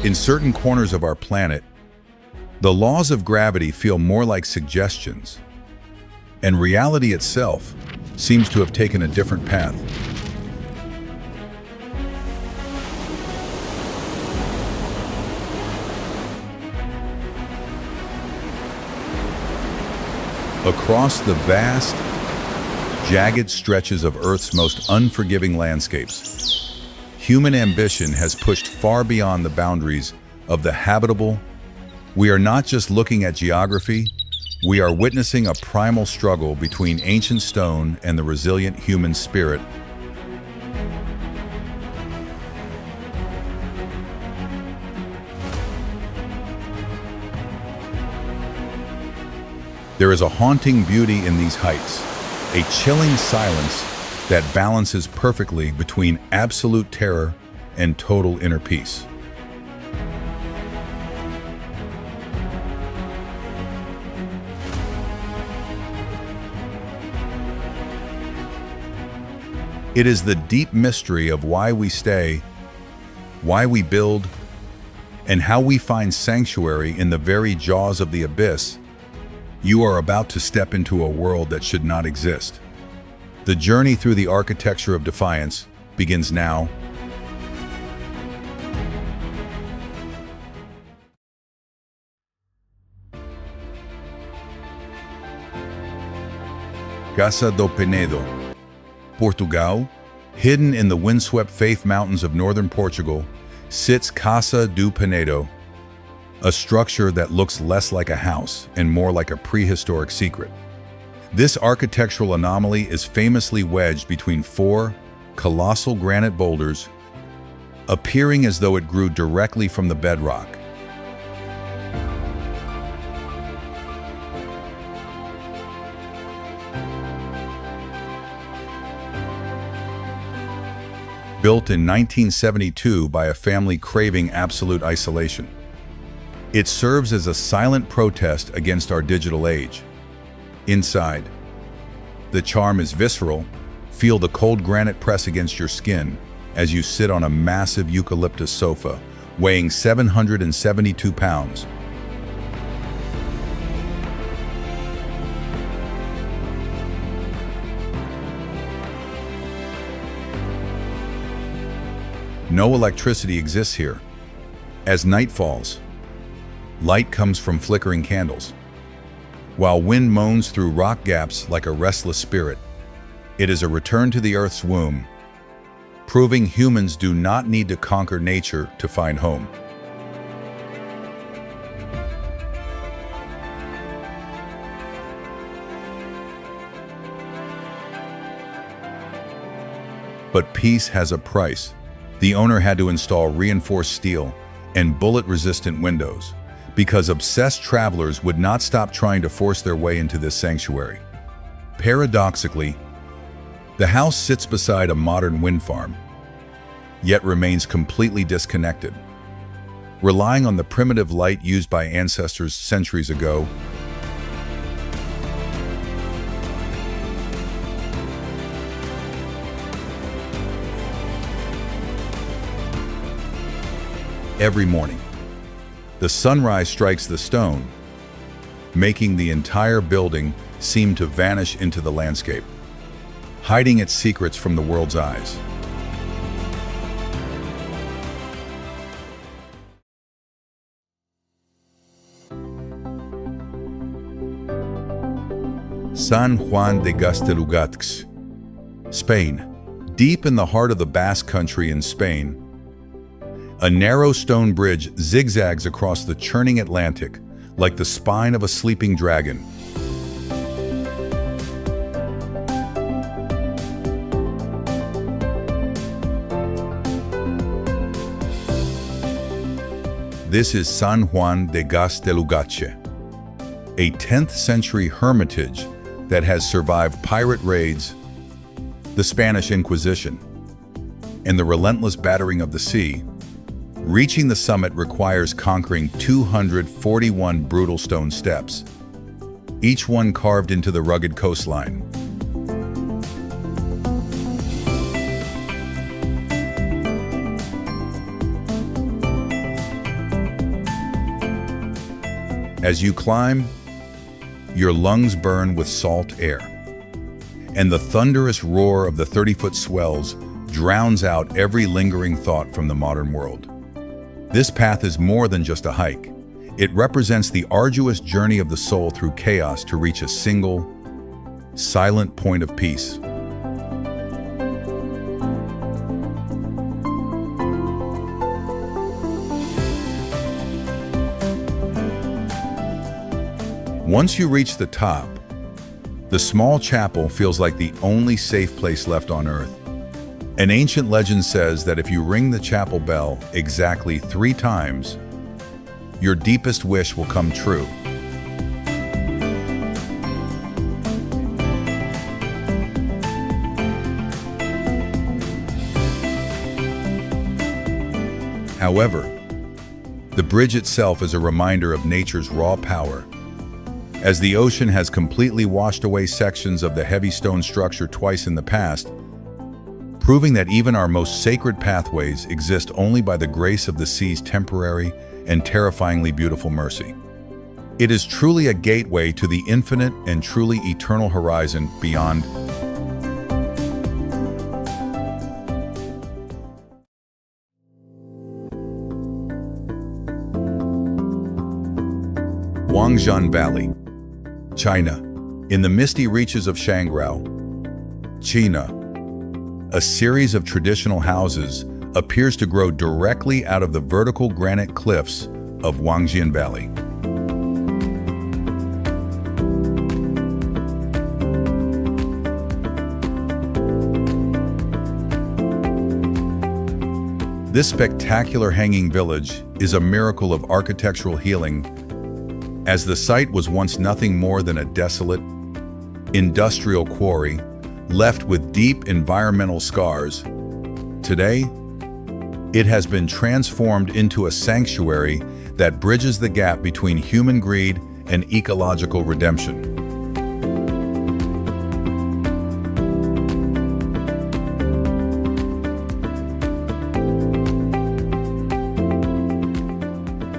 In certain corners of our planet, the laws of gravity feel more like suggestions, and reality itself seems to have taken a different path. Across the vast, jagged stretches of Earth's most unforgiving landscapes, human ambition has pushed far beyond the boundaries of the habitable. We are not just looking at geography, we are witnessing a primal struggle between ancient stone and the resilient human spirit. There is a haunting beauty in these heights, a chilling silence that balances perfectly between absolute terror and total inner peace. It is the deep mystery of why we stay, why we build, and how we find sanctuary in the very jaws of the abyss. You are about to step into a world that should not exist. The journey through the architecture of defiance begins now. Casa do Penedo, Portugal, hidden in the windswept Faith Mountains of northern Portugal, sits Casa do Penedo, a structure that looks less like a house and more like a prehistoric secret. This architectural anomaly is famously wedged between four colossal granite boulders, appearing as though it grew directly from the bedrock. Built in 1972 by a family craving absolute isolation. It serves as a silent protest against our digital age. Inside, the charm is visceral. Feel the cold granite press against your skin as you sit on a massive eucalyptus sofa, weighing 772 pounds. No electricity exists here. As night falls, light comes from flickering candles. While wind moans through rock gaps like a restless spirit, it is a return to the Earth's womb, proving humans do not need to conquer nature to find home. But peace has a price. The owner had to install reinforced steel and bullet-resistant windows because obsessed travelers would not stop trying to force their way into this sanctuary. Paradoxically, the house sits beside a modern wind farm, yet remains completely disconnected. Relying on the primitive light used by ancestors centuries ago, every morning, the sunrise strikes the stone, making the entire building seem to vanish into the landscape, hiding its secrets from the world's eyes. San Juan de Gaztelugatx, Spain. Deep in the heart of the Basque Country in Spain, a narrow stone bridge zigzags across the churning Atlantic like the spine of a sleeping dragon. This is San Juan de Gaztelugatxe, a 10th century hermitage that has survived pirate raids, the Spanish Inquisition, and the relentless battering of the sea. Reaching the summit requires conquering 241 brutal stone steps, each one carved into the rugged coastline. As you climb, your lungs burn with salt air, and the thunderous roar of the 30-foot swells drowns out every lingering thought from the modern world. This path is more than just a hike. It represents the arduous journey of the soul through chaos to reach a single, silent point of peace. Once you reach the top, the small chapel feels like the only safe place left on earth. An ancient legend says that if you ring the chapel bell exactly 3 times, your deepest wish will come true. However, the bridge itself is a reminder of nature's raw power. As the ocean has completely washed away sections of the heavy stone structure twice in the past, proving that even our most sacred pathways exist only by the grace of the sea's temporary and terrifyingly beautiful mercy. It is truly a gateway to the infinite and truly eternal horizon beyond. Huangshan Valley, China. In the misty reaches of Shangrao, China, a series of traditional houses appears to grow directly out of the vertical granite cliffs of Huangshan Valley. This spectacular hanging village is a miracle of architectural healing, as the site was once nothing more than a desolate, industrial quarry left with deep environmental scars. Today, it has been transformed into a sanctuary that bridges the gap between human greed and ecological redemption.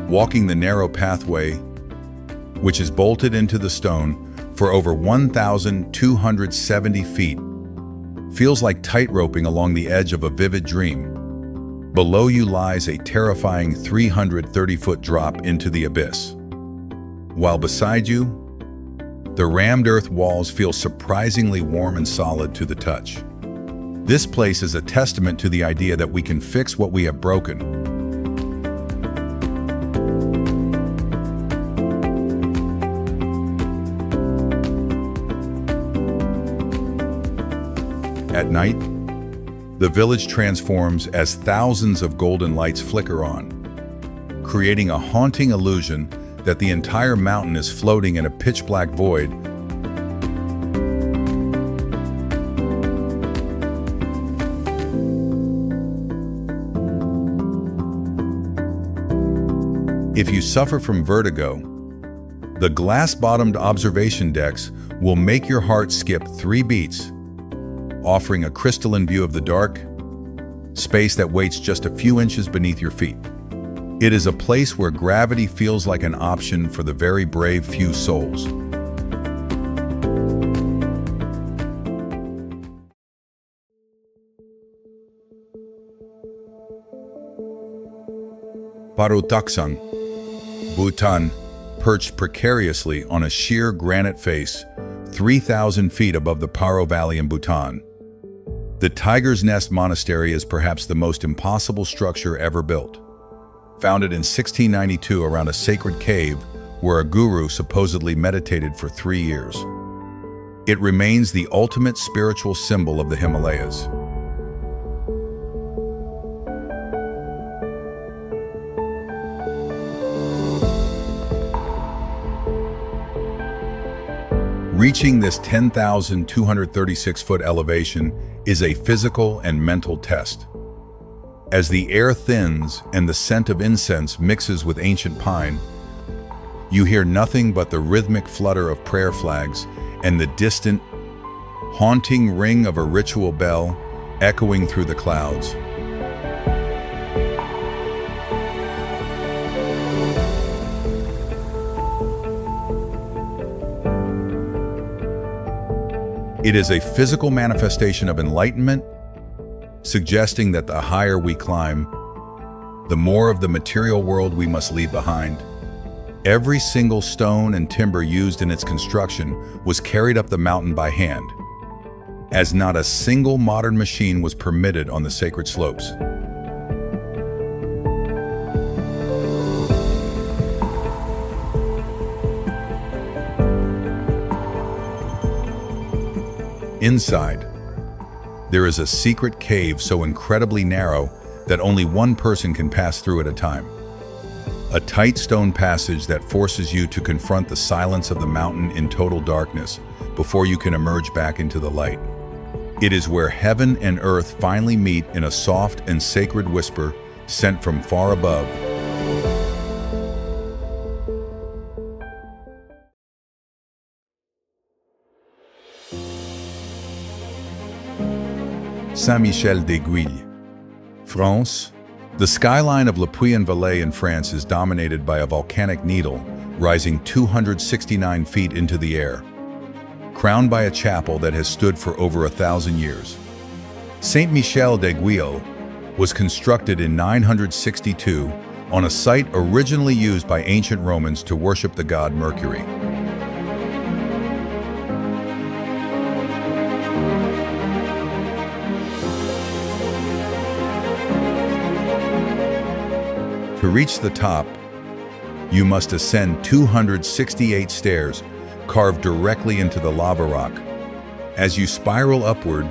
Walking the narrow pathway, which is bolted into the stone for over 1,270 feet, feels like tightroping along the edge of a vivid dream. Below you lies a terrifying 330-foot drop into the abyss, while beside you, the rammed earth walls feel surprisingly warm and solid to the touch. This place is a testament to the idea that we can fix what we have broken. At night, the village transforms as thousands of golden lights flicker on, creating a haunting illusion that the entire mountain is floating in a pitch-black void. If you suffer from vertigo, the glass-bottomed observation decks will make your heart skip 3 beats, offering a crystalline view of the dark space that waits just a few inches beneath your feet. It is a place where gravity feels like an option for the very brave few souls. Parutaksang, Bhutan, perched precariously on a sheer granite face 3,000 feet above the Paro Valley in Bhutan. The Tiger's Nest Monastery is perhaps the most impossible structure ever built. Founded in 1692 around a sacred cave where a guru supposedly meditated for 3 years. It remains the ultimate spiritual symbol of the Himalayas. Reaching this 10,236-foot elevation is a physical and mental test. As the air thins and the scent of incense mixes with ancient pine, you hear nothing but the rhythmic flutter of prayer flags and the distant, haunting ring of a ritual bell echoing through the clouds. It is a physical manifestation of enlightenment, suggesting that the higher we climb, the more of the material world we must leave behind. Every single stone and timber used in its construction was carried up the mountain by hand, as not a single modern machine was permitted on the sacred slopes. Inside, there is a secret cave so incredibly narrow that only one person can pass through at a time. A tight stone passage that forces you to confront the silence of the mountain in total darkness before you can emerge back into the light. It is where heaven and earth finally meet in a soft and sacred whisper sent from far above. Saint-Michel-d'Aiguille, France. The skyline of Le Puy-en-Velay in France is dominated by a volcanic needle rising 269 feet into the air, crowned by a chapel that has stood for over 1,000 years. Saint-Michel-d'Aiguille was constructed in 962 on a site originally used by ancient Romans to worship the god Mercury. To reach the top, you must ascend 268 stairs carved directly into the lava rock. As you spiral upward,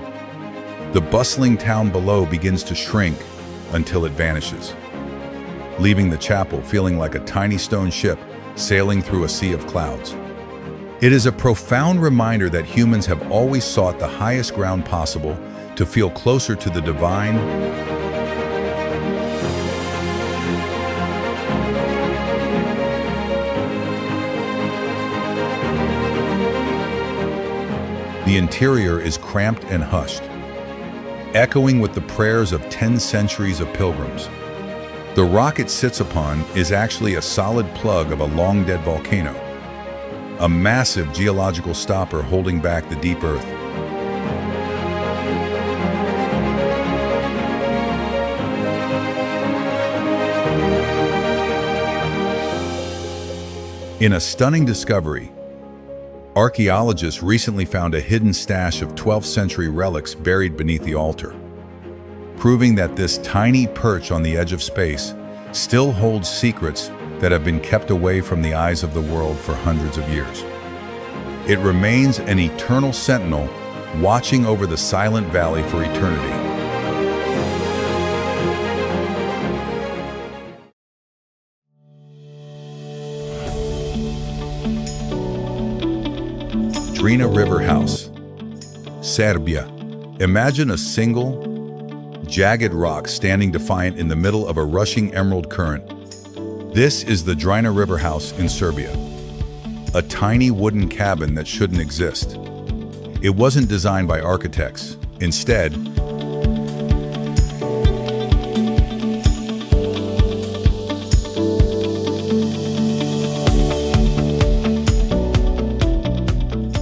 the bustling town below begins to shrink until it vanishes, leaving the chapel feeling like a tiny stone ship sailing through a sea of clouds. It is a profound reminder that humans have always sought the highest ground possible to feel closer to the divine. The interior is cramped and hushed, echoing with the prayers of 10 centuries of pilgrims. The rock it sits upon is actually a solid plug of a long-dead volcano, a massive geological stopper holding back the deep earth. In a stunning discovery, archaeologists recently found a hidden stash of 12th century relics buried beneath the altar, proving that this tiny perch on the edge of space still holds secrets that have been kept away from the eyes of the world for hundreds of years. It remains an eternal sentinel watching over the silent valley for eternity. Drina River House, Serbia. Imagine a single, jagged rock standing defiant in the middle of a rushing emerald current. This is the Drina River House in Serbia, a tiny wooden cabin that shouldn't exist. It wasn't designed by architects. Instead,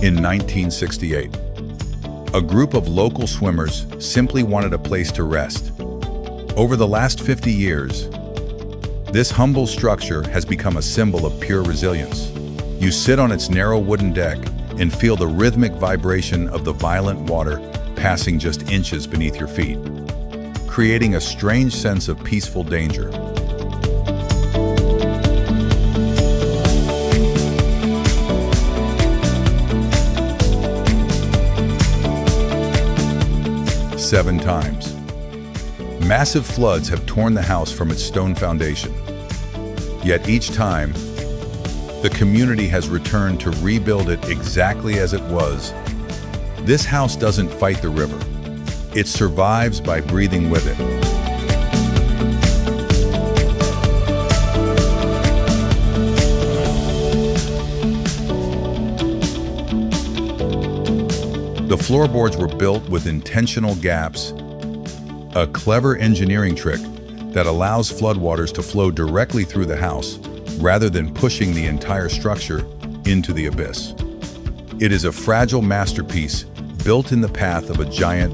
in 1968, a group of local swimmers simply wanted a place to rest. Over the last 50 years, this humble structure has become a symbol of pure resilience. You sit on its narrow wooden deck and feel the rhythmic vibration of the violent water passing just inches beneath your feet, creating a strange sense of peaceful danger. Seven times. Massive floods have torn the house from its stone foundation. Yet each time, the community has returned to rebuild it exactly as it was. This house doesn't fight the river. It survives by breathing with it. The floorboards were built with intentional gaps, a clever engineering trick that allows floodwaters to flow directly through the house rather than pushing the entire structure into the abyss. It is a fragile masterpiece built in the path of a giant.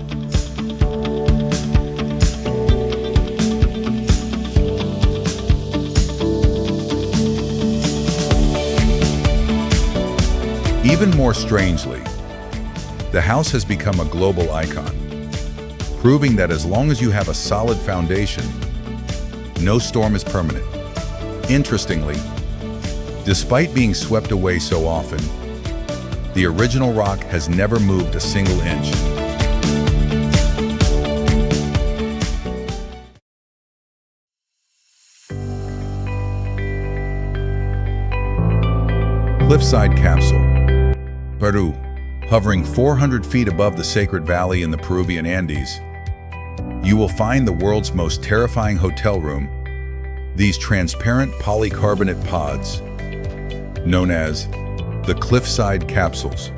Even more strangely, the house has become a global icon, proving that as long as you have a solid foundation, no storm is permanent. Interestingly, despite being swept away so often, the original rock has never moved a single inch. Cliffside Capsule, Peru. Hovering 400 feet above the sacred valley in the Peruvian Andes, you will find the world's most terrifying hotel room. These transparent polycarbonate pods, known as the Cliffside Capsules,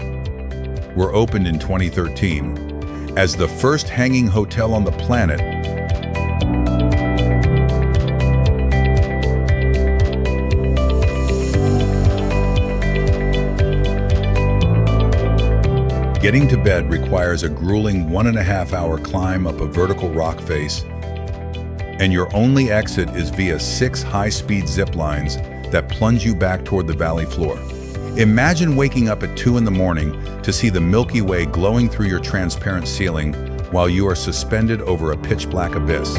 were opened in 2013 as the first hanging hotel on the planet. Getting to bed requires a grueling 1.5-hour climb up a vertical rock face, and your only exit is via 6 high-speed zip lines that plunge you back toward the valley floor. Imagine waking up at 2 in the morning to see the Milky Way glowing through your transparent ceiling while you are suspended over a pitch-black abyss.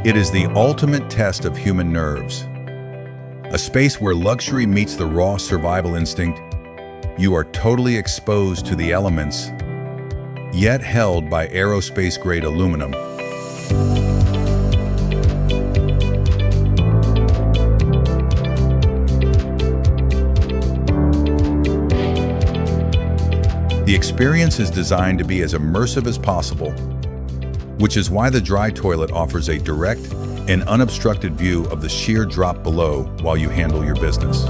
It is the ultimate test of human nerves. A space where luxury meets the raw survival instinct. You are totally exposed to the elements, yet held by aerospace-grade aluminum. The experience is designed to be as immersive as possible, which is why the dry toilet offers a direct and unobstructed view of the sheer drop below while you handle your business.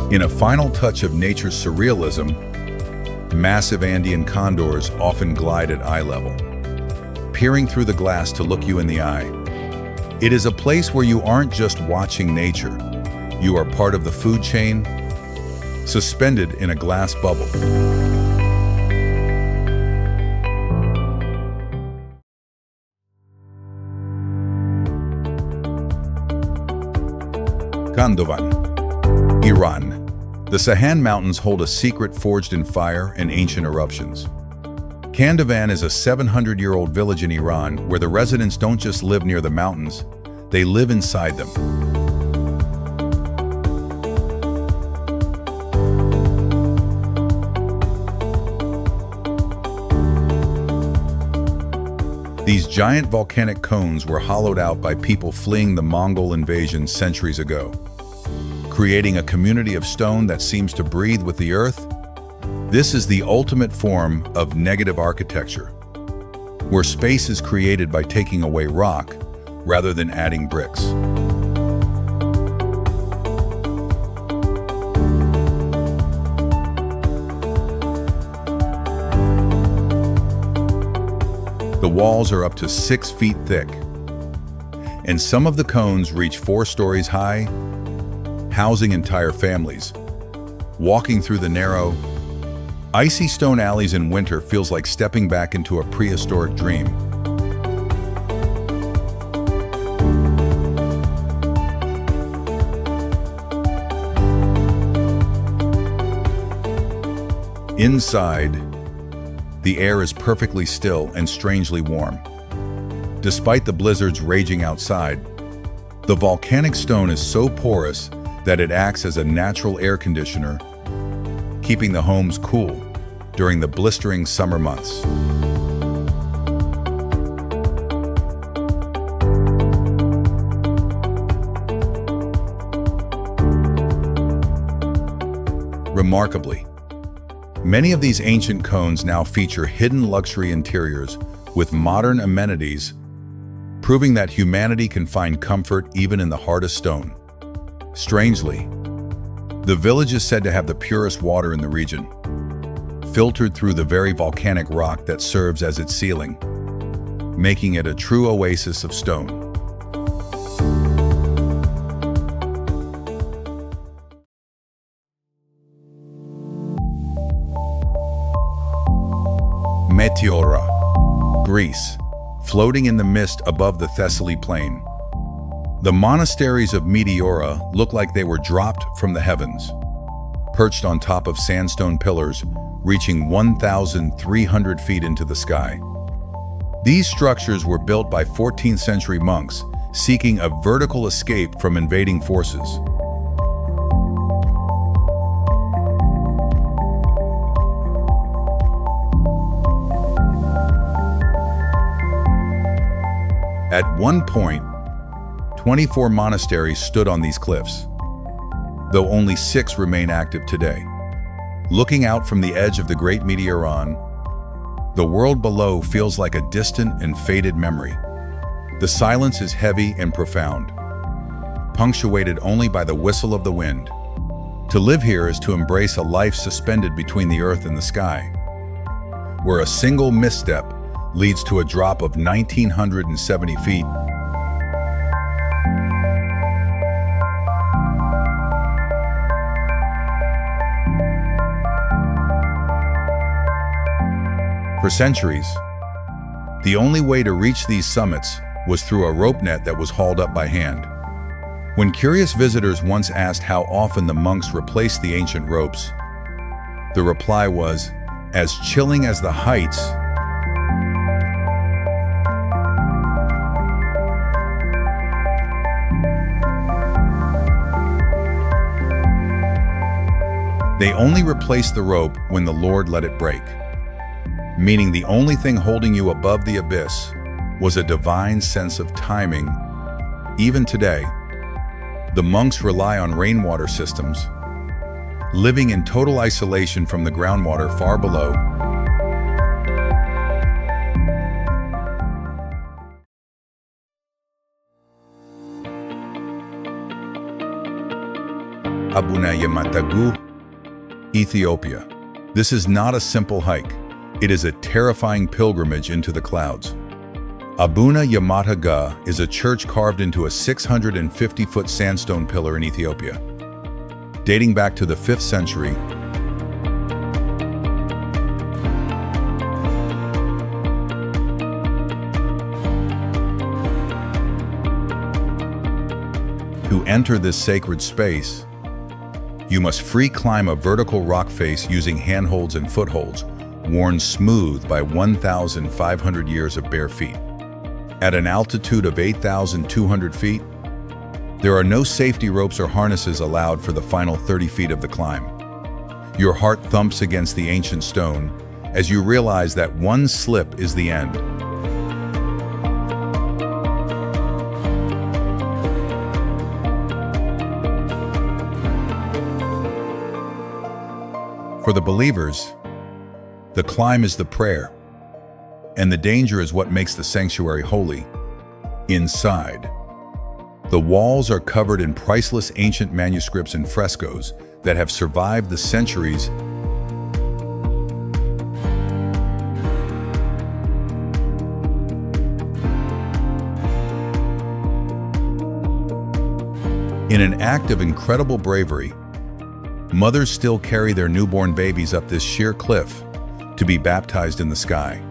In a final touch of nature's surrealism, massive Andean condors often glide at eye level, peering through the glass to look you in the eye. It is a place where you aren't just watching nature. You are part of the food chain, suspended in a glass bubble. Kandovan, Iran. The Sahan Mountains hold a secret forged in fire and ancient eruptions. Kandovan is a 700-year-old village in Iran where the residents don't just live near the mountains, they live inside them. These giant volcanic cones were hollowed out by people fleeing the Mongol invasion centuries ago, creating a community of stone that seems to breathe with the earth. This is the ultimate form of negative architecture, where space is created by taking away rock rather than adding bricks. The walls are up to 6 feet thick, and some of the cones reach 4 stories high, housing entire families. Walking through the narrow, icy stone alleys in winter feels like stepping back into a prehistoric dream. Inside, the air is perfectly still and strangely warm. Despite the blizzards raging outside, the volcanic stone is so porous that it acts as a natural air conditioner, keeping the homes cool during the blistering summer months. Remarkably, many of these ancient cones now feature hidden luxury interiors with modern amenities, proving that humanity can find comfort even in the hardest stone. Strangely, The village is said to have the purest water in the region, filtered through the very volcanic rock that serves as its ceiling, making it a true oasis of stone. Meteora, Greece, floating in the mist above the Thessaly plain. The monasteries of Meteora look like they were dropped from the heavens, perched on top of sandstone pillars reaching 1,300 feet into the sky. These structures were built by 14th century monks seeking a vertical escape from invading forces. At one point, 24 monasteries stood on these cliffs, though only 6 remain active today. Looking out from the edge of the Great Meteoron, the world below feels like a distant and faded memory. The silence is heavy and profound, punctuated only by the whistle of the wind. To live here is to embrace a life suspended between the earth and the sky, where a single misstep leads to a drop of 1,970 feet. For centuries, the only way to reach these summits was through a rope net that was hauled up by hand. When curious visitors once asked how often the monks replaced the ancient ropes, the reply was, "As chilling as the heights, they only replaced the rope when the Lord let it break," meaning the only thing holding you above the abyss was a divine sense of timing. Even today, the monks rely on rainwater systems, living in total isolation from the groundwater far below. Abuna Yamatagu, Ethiopia. This is not a simple hike. It is a terrifying pilgrimage into the clouds. Abuna Yamataga is a church carved into a 650-foot sandstone pillar in Ethiopia. Dating back to the 5th century, to enter this sacred space, you must free climb a vertical rock face using handholds and footholds, worn smooth by 1,500 years of bare feet. At an altitude of 8,200 feet, there are no safety ropes or harnesses allowed for the final 30 feet of the climb. Your heart thumps against the ancient stone as you realize that one slip is the end. For the believers, the climb is the prayer, and the danger is what makes the sanctuary holy. Inside, the walls are covered in priceless ancient manuscripts and frescoes that have survived the centuries. In an act of incredible bravery, mothers still carry their newborn babies up this sheer cliff to be baptized in the sky.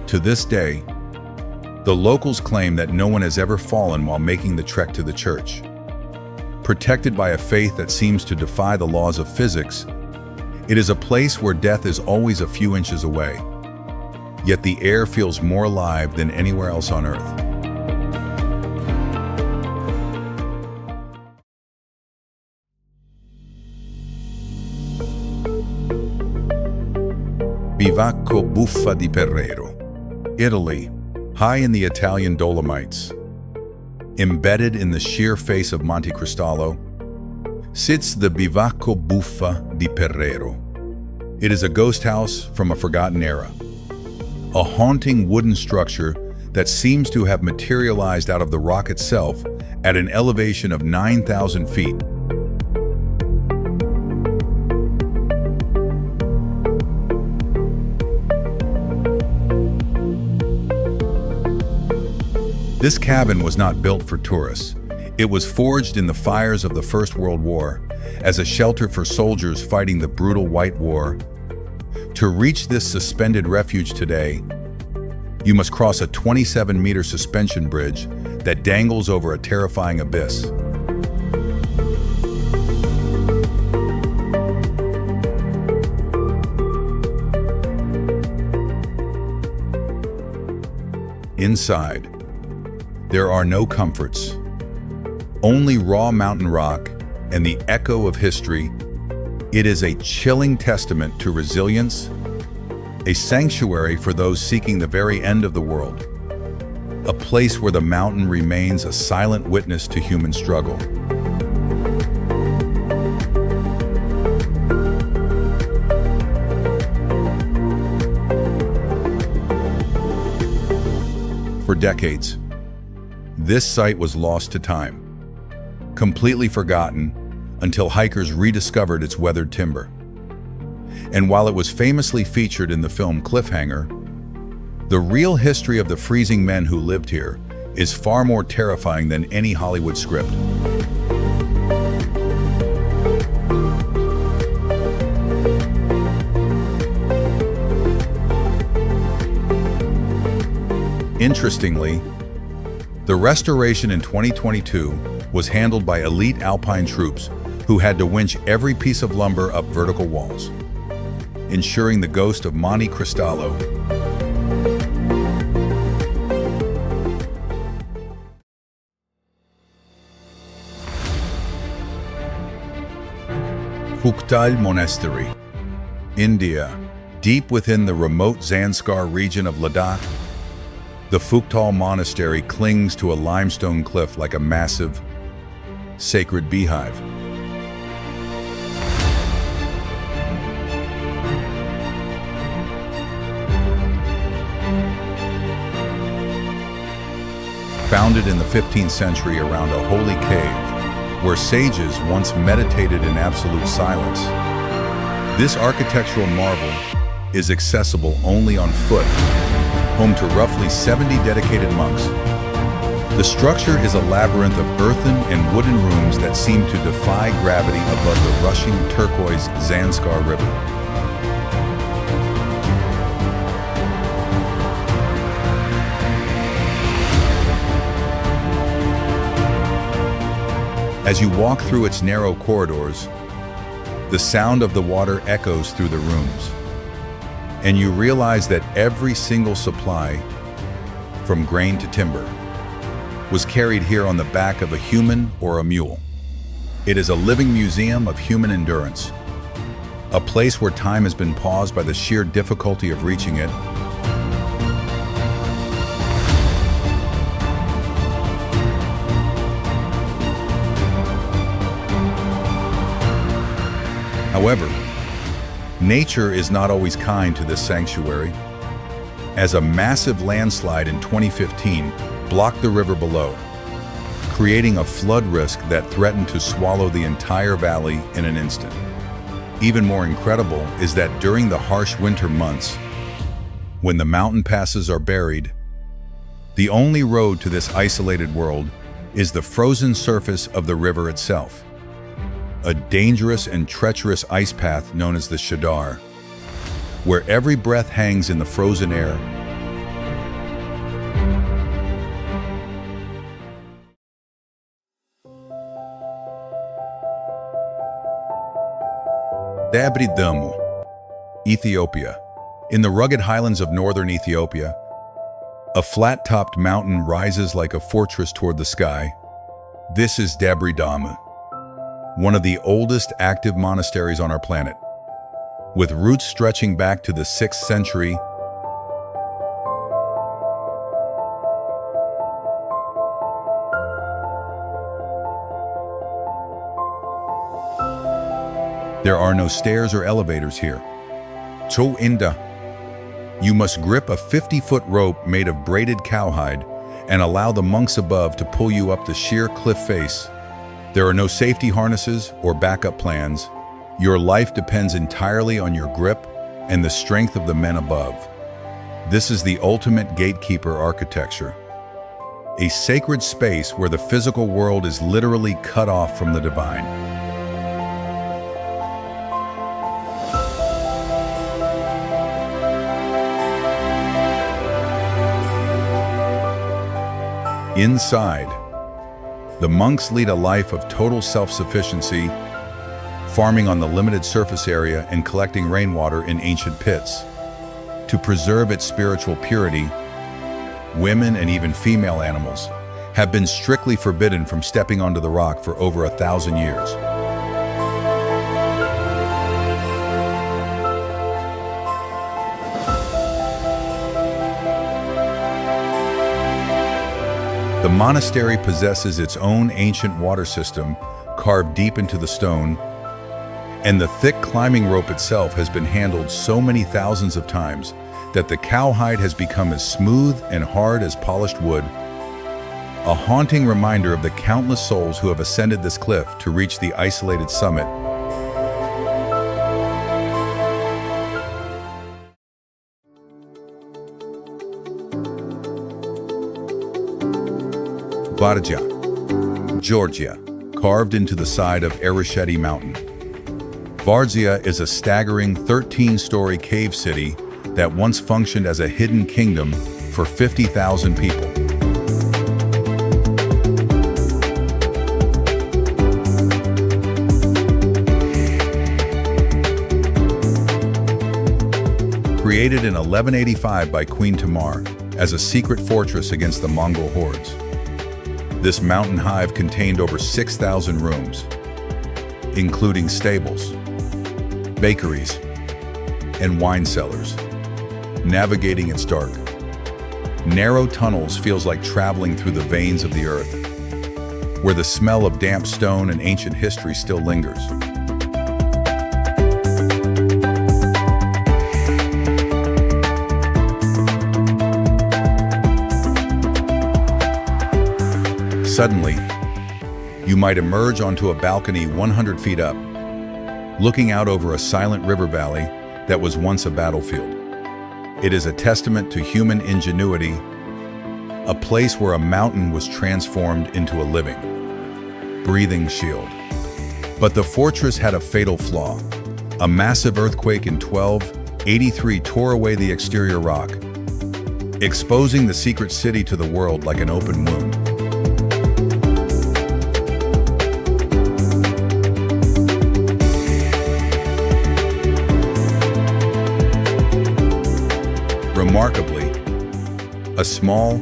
To this day, the locals claim that no one has ever fallen while making the trek to the church. Protected by a faith that seems to defy the laws of physics, it is a place where death is always a few inches away. Yet the air feels more alive than anywhere else on Earth. Bivacco Buffa di Perrero, Italy, high in the Italian Dolomites. Embedded in the sheer face of Monte Cristallo, sits the Bivacco Buffa di Perrero. It is a ghost house from a forgotten era, a haunting wooden structure that seems to have materialized out of the rock itself at an elevation of 9,000 feet. This cabin was not built for tourists. It was forged in the fires of the First World War as a shelter for soldiers fighting the brutal White War. To reach this suspended refuge today, you must cross a 27-meter suspension bridge that dangles over a terrifying abyss. Inside, there are no comforts, only raw mountain rock and the echo of history. It is a chilling testament to resilience, a sanctuary for those seeking the very end of the world, a place where the mountain remains a silent witness to human struggle. For decades, this site was lost to time, completely forgotten until hikers rediscovered its weathered timber. And while it was famously featured in the film Cliffhanger, the real history of the freezing men who lived here is far more terrifying than any Hollywood script. Interestingly, the restoration in 2022 was handled by elite alpine troops who had to winch every piece of lumber up vertical walls, ensuring the ghost of Monte Cristallo. Phuktal Monastery, India. Deep within the remote Zanskar region of Ladakh, the Phuktal Monastery clings to a limestone cliff like a massive, sacred beehive. Founded in the 15th century around a holy cave where sages once meditated in absolute silence, this architectural marvel is accessible only on foot, home to roughly 70 dedicated monks. The structure is a labyrinth of earthen and wooden rooms that seem to defy gravity above the rushing turquoise Zanskar River. As you walk through its narrow corridors, the sound of the water echoes through the rooms, and you realize that every single supply, from grain to timber, was carried here on the back of a human or a mule. It is a living museum of human endurance, a place where time has been paused by the sheer difficulty of reaching it. However, nature is not always kind to this sanctuary, as a massive landslide in 2015 blocked the river below, creating a flood risk that threatened to swallow the entire valley in an instant. Even more incredible is that during the harsh winter months, when the mountain passes are buried, the only road to this isolated world is the frozen surface of the river itself, a dangerous and treacherous ice path known as the Shadar, where every breath hangs in the frozen air. Dabri Damu, Ethiopia. In the rugged highlands of northern Ethiopia, a flat-topped mountain rises like a fortress toward the sky. This is Dabri Damu, one of the oldest active monasteries on our planet. With roots stretching back to the 6th century, there are no stairs or elevators here. So Inda, you must grip a 50-foot rope made of braided cowhide and allow the monks above to pull you up the sheer cliff face. There are no safety harnesses or backup plans. Your life depends entirely on your grip and the strength of the men above. This is the ultimate gatekeeper architecture. a sacred space where the physical world is literally cut off from the divine. Inside, the monks lead a life of total self-sufficiency, farming on the limited surface area and collecting rainwater in ancient pits. To preserve its spiritual purity, women and even female animals have been strictly forbidden from stepping onto the rock for over 1,000 years. The monastery possesses its own ancient water system carved deep into the stone, and the thick climbing rope itself has been handled so many thousands of times that the cowhide has become as smooth and hard as polished wood, a haunting reminder of the countless souls who have ascended this cliff to reach the isolated summit. Vardzia, Georgia, carved into the side of Eresheti Mountain. Vardzia is a staggering 13-story cave city that once functioned as a hidden kingdom for 50,000 people. Created in 1185 by Queen Tamar as a secret fortress against the Mongol hordes, this mountain hive contained over 6,000 rooms, including stables, bakeries, and wine cellars. Navigating its dark, narrow tunnels feels like traveling through the veins of the earth, where the smell of damp stone and ancient history still lingers. Suddenly, you might emerge onto a balcony 100 feet up, looking out over a silent river valley that was once a battlefield. It is a testament to human ingenuity, a place where a mountain was transformed into a living, breathing shield. But the fortress had a fatal flaw. A massive earthquake in 1283 tore away the exterior rock, exposing the secret city to the world like an open wound. Remarkably, a small,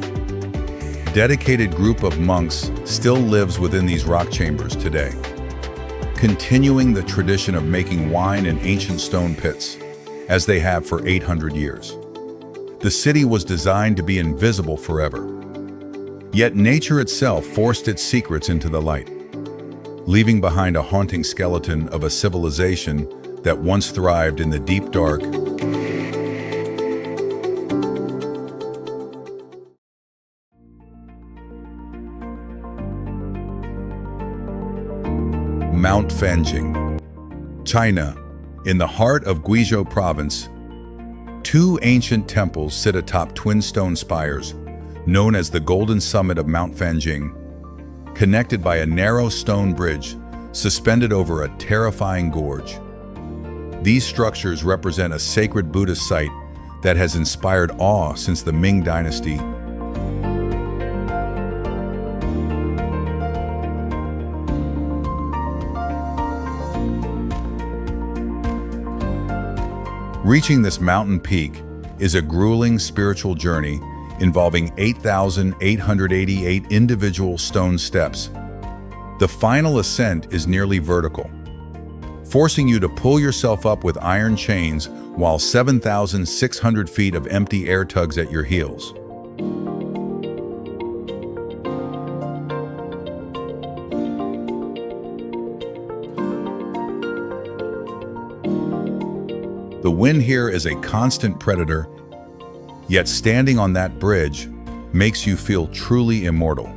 dedicated group of monks still lives within these rock chambers today, continuing the tradition of making wine in ancient stone pits, as they have for 800 years. The city was designed to be invisible forever, yet nature itself forced its secrets into the light, leaving behind a haunting skeleton of a civilization that once thrived in the deep dark. Mount Fanjing, China, in the heart of Guizhou province, two ancient temples sit atop twin stone spires, known as the Golden Summit of Mount Fanjing, connected by a narrow stone bridge suspended over a terrifying gorge. These structures represent a sacred Buddhist site that has inspired awe since the Ming Dynasty. Reaching this mountain peak is a grueling spiritual journey involving 8,888 individual stone steps. The final ascent is nearly vertical, forcing you to pull yourself up with iron chains while 7,600 feet of empty air tugs at your heels. The wind here is a constant predator, yet standing on that bridge makes you feel truly immortal,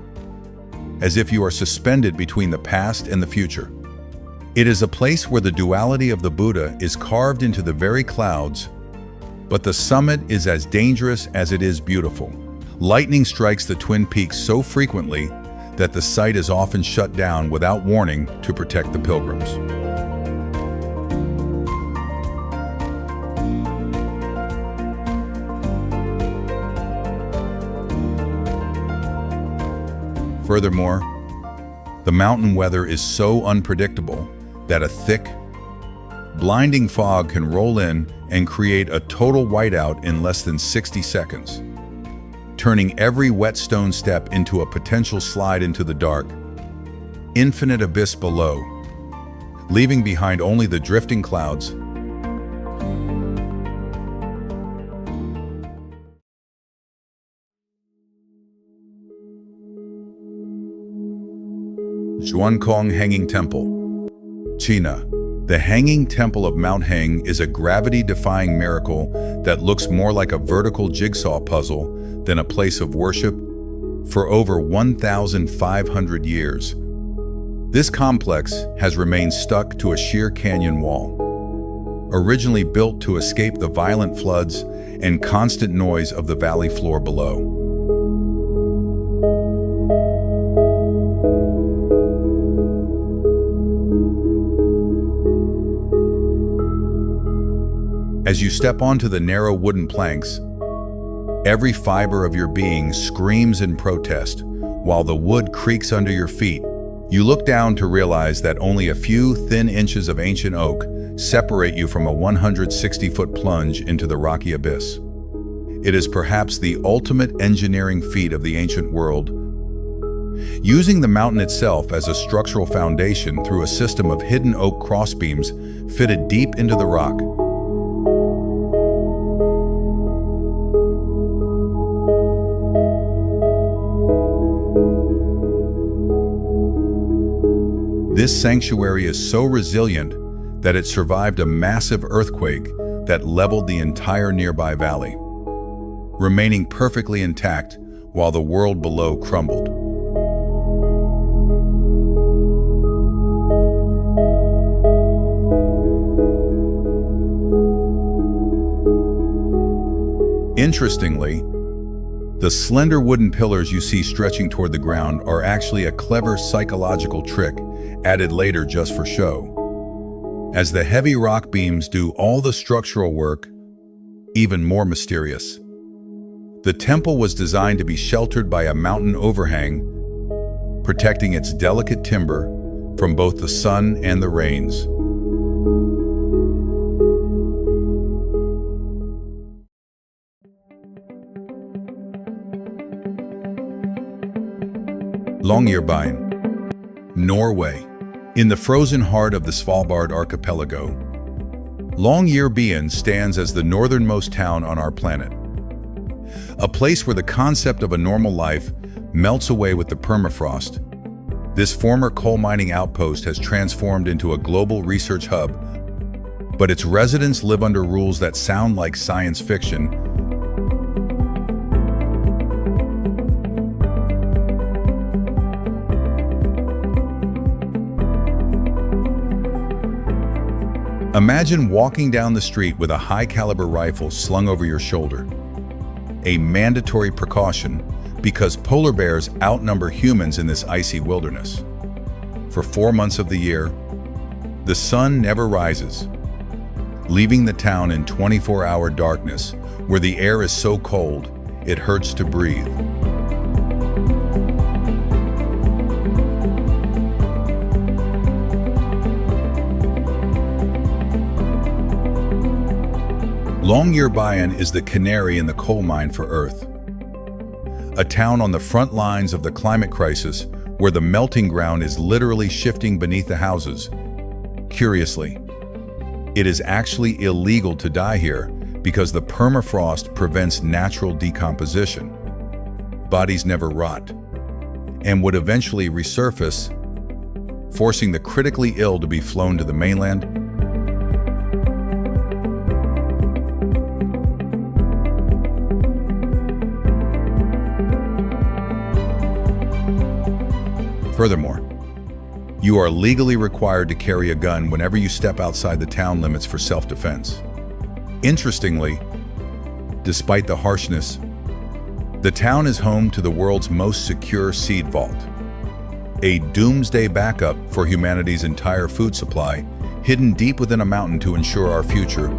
as if you are suspended between the past and the future. It is a place where the duality of the Buddha is carved into the very clouds, but the summit is as dangerous as it is beautiful, Lightning strikes the Twin Peaks so frequently that the site is often shut down without warning to protect the pilgrims. Furthermore, the mountain weather is so unpredictable that a thick, blinding fog can roll in and create a total whiteout in less than 60 seconds, turning every wet stone step into a potential slide into the dark, infinite abyss below, leaving behind only the drifting clouds. Zhuangkong Hanging Temple, China. The Hanging Temple of Mount Heng is a gravity-defying miracle that looks more like a vertical jigsaw puzzle than a place of worship. For over 1,500 years, this complex has remained stuck to a sheer canyon wall, originally built to escape the violent floods and constant noise of the valley floor below. As you step onto the narrow wooden planks, every fiber of your being screams in protest, while the wood creaks under your feet. You look down to realize that only a few thin inches of ancient oak separate you from a 160-foot plunge into the rocky abyss. It is perhaps the ultimate engineering feat of the ancient world, using the mountain itself as a structural foundation through a system of hidden oak crossbeams fitted deep into the rock. This sanctuary is so resilient that it survived a massive earthquake that leveled the entire nearby valley, remaining perfectly intact while the world below crumbled. Interestingly, the slender wooden pillars you see stretching toward the ground are actually a clever psychological trick added later just for show, as the heavy rock beams do all the structural work even more mysterious. The temple was designed to be sheltered by a mountain overhang, protecting its delicate timber from both the sun and the rains. Longyearbyen, Norway. In the frozen heart of the Svalbard archipelago, Longyearbyen stands as the northernmost town on our planet. A place where the concept of a normal life melts away with the permafrost. This former coal mining outpost has transformed into a global research hub, but its residents live under rules that sound like science fiction. Imagine walking down the street with a high-caliber rifle slung over your shoulder, a mandatory precaution because polar bears outnumber humans in this icy wilderness. For 4 months of the year, the sun never rises, leaving the town in 24-hour darkness where the air is so cold it hurts to breathe. Longyearbyen is the canary in the coal mine for Earth. A town on the front lines of the climate crisis where the melting ground is literally shifting beneath the houses. Curiously, it is actually illegal to die here because the permafrost prevents natural decomposition. Bodies never rot and would eventually resurface, forcing the critically ill to be flown to the mainland. Furthermore, you are legally required to carry a gun whenever you step outside the town limits for self-defense. Interestingly, despite the harshness, The town is home to the world's most secure seed vault, a doomsday backup for humanity's entire food supply, hidden deep within a mountain to ensure our future.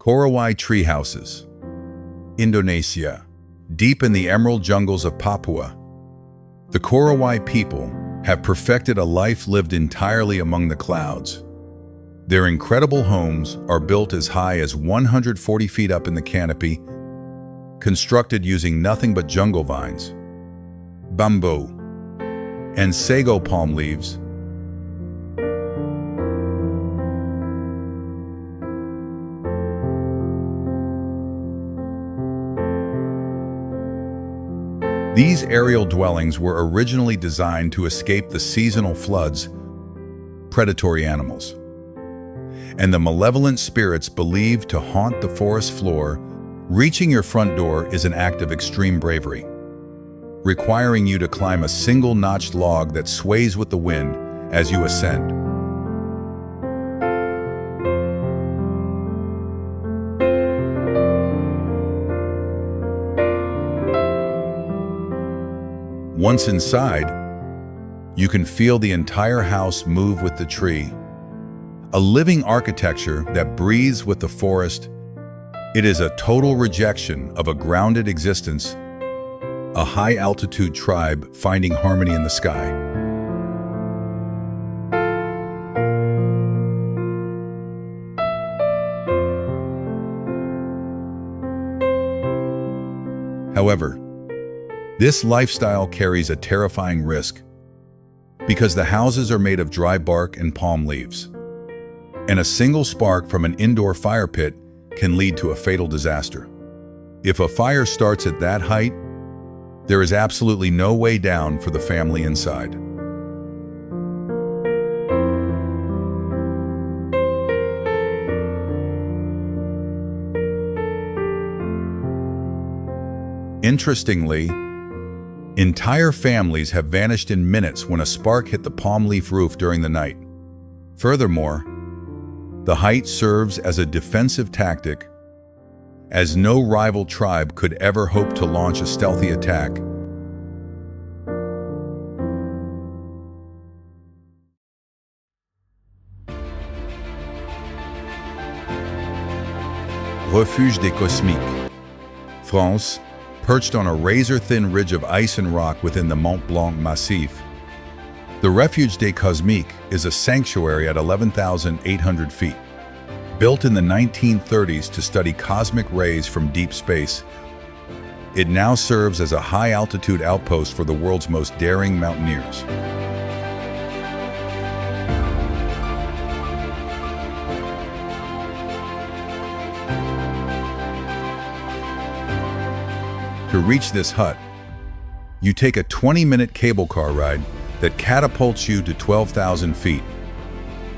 Korowai tree houses. Indonesia. Deep in the emerald jungles of Papua, the Korowai people have perfected a life lived entirely among the clouds. Their incredible homes are built as high as 140 feet up in the canopy, constructed using nothing but jungle vines, bamboo, and sago palm leaves. These aerial dwellings were originally designed to escape the seasonal floods, predatory animals, and the malevolent spirits believed to haunt the forest floor. Reaching your front door is an act of extreme bravery, requiring you to climb a single notched log that sways with the wind as you ascend. Once inside, you can feel the entire house move with the tree, a living architecture that breathes with the forest. It is a total rejection of a grounded existence, a high-altitude tribe finding harmony in the sky. However, this lifestyle carries a terrifying risk because the houses are made of dry bark and palm leaves, and a single spark from an indoor fire pit can lead to a fatal disaster. If a fire starts at that height, there is absolutely no way down for the family inside. Interestingly, entire families have vanished in minutes when a spark hit the palm leaf roof during the night. Furthermore, the height serves as a defensive tactic, as no rival tribe could ever hope to launch a stealthy attack. Refuge des Cosmiques. France, perched on a razor-thin ridge of ice and rock within the Mont Blanc Massif. The Refuge des Cosmiques is a sanctuary at 11,800 feet. Built in the 1930s to study cosmic rays from deep space, it now serves as a high-altitude outpost for the world's most daring mountaineers. To reach this hut, you take a 20-minute cable car ride that catapults you to 12,000 feet,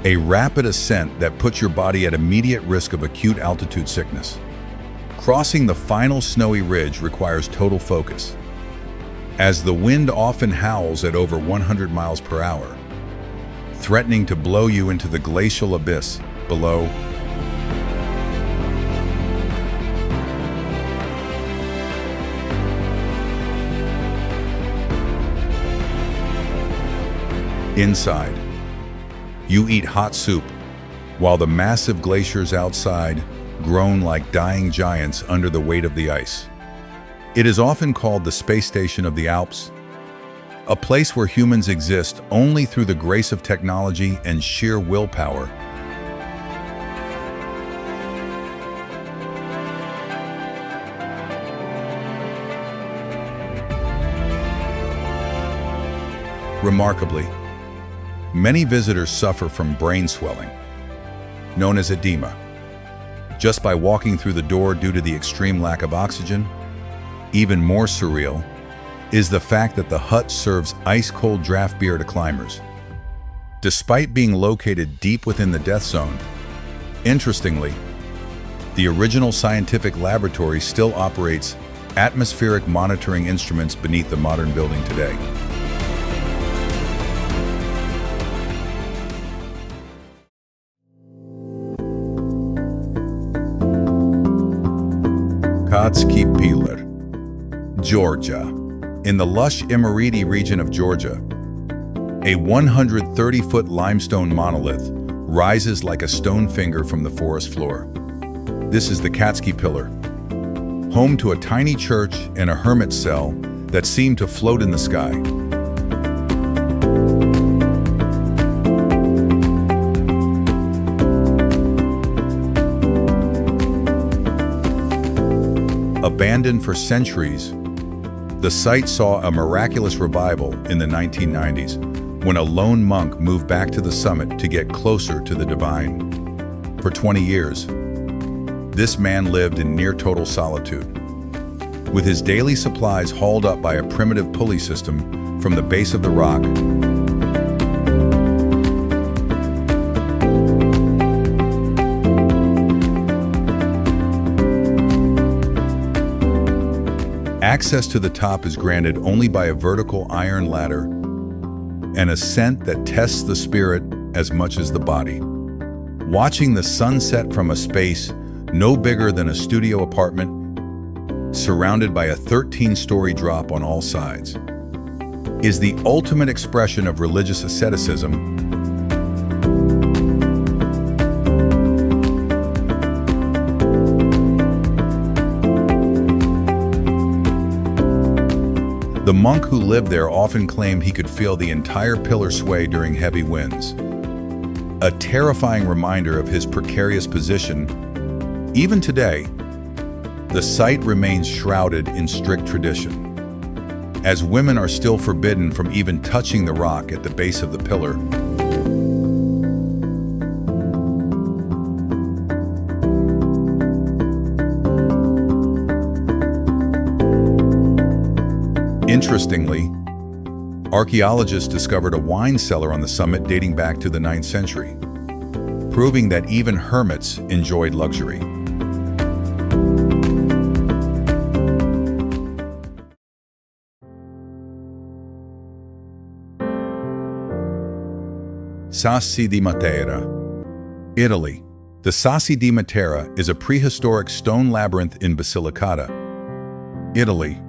a rapid ascent that puts your body at immediate risk of acute altitude sickness. Crossing the final snowy ridge requires total focus, as the wind often howls at over 100 miles per hour, threatening to blow you into the glacial abyss below. Inside, you eat hot soup, while the massive glaciers outside groan like dying giants under the weight of the ice. It is often called the space station of the Alps, a place where humans exist only through the grace of technology and sheer willpower. Remarkably, many visitors suffer from brain swelling, known as edema, just by walking through the door due to the extreme lack of oxygen. Even more surreal is the fact that the hut serves ice-cold draft beer to climbers. Despite being located deep within the death zone, interestingly, the original scientific laboratory still operates atmospheric monitoring instruments beneath the modern building today. Katski Pillar, Georgia. In the lush Imereti region of Georgia, a 130-foot limestone monolith rises like a stone finger from the forest floor. This is the Katski Pillar, home to a tiny church and a hermit cell that seem to float in the sky. Abandoned for centuries, the site saw a miraculous revival in the 1990s when a lone monk moved back to the summit to get closer to the divine. For 20 years, this man lived in near-total solitude, with his daily supplies hauled up by a primitive pulley system from the base of the rock. Access to the top is granted only by a vertical iron ladder, an ascent that tests the spirit as much as the body. Watching the sunset from a space no bigger than a studio apartment, surrounded by a 13-story drop on all sides, is the ultimate expression of religious asceticism. The monk who lived there often claimed he could feel the entire pillar sway during heavy winds, a terrifying reminder of his precarious position. Even today, the site remains shrouded in strict tradition, as women are still forbidden from even touching the rock at the base of the pillar. Interestingly, archaeologists discovered a wine cellar on the summit dating back to the 9th century, proving that even hermits enjoyed luxury. Sassi di Matera, Italy. The Sassi di Matera is a prehistoric stone labyrinth in Basilicata, Italy,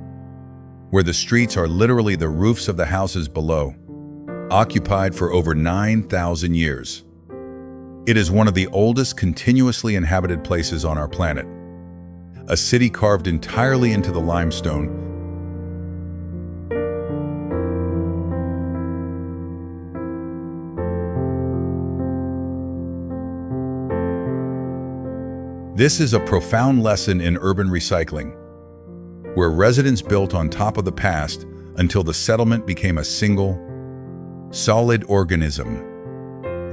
where the streets are literally the roofs of the houses below, occupied for over 9,000 years. It is one of the oldest continuously inhabited places on our planet, a city carved entirely into the limestone. This is a profound lesson in urban recycling, where residents built on top of the past until the settlement became a single, solid organism.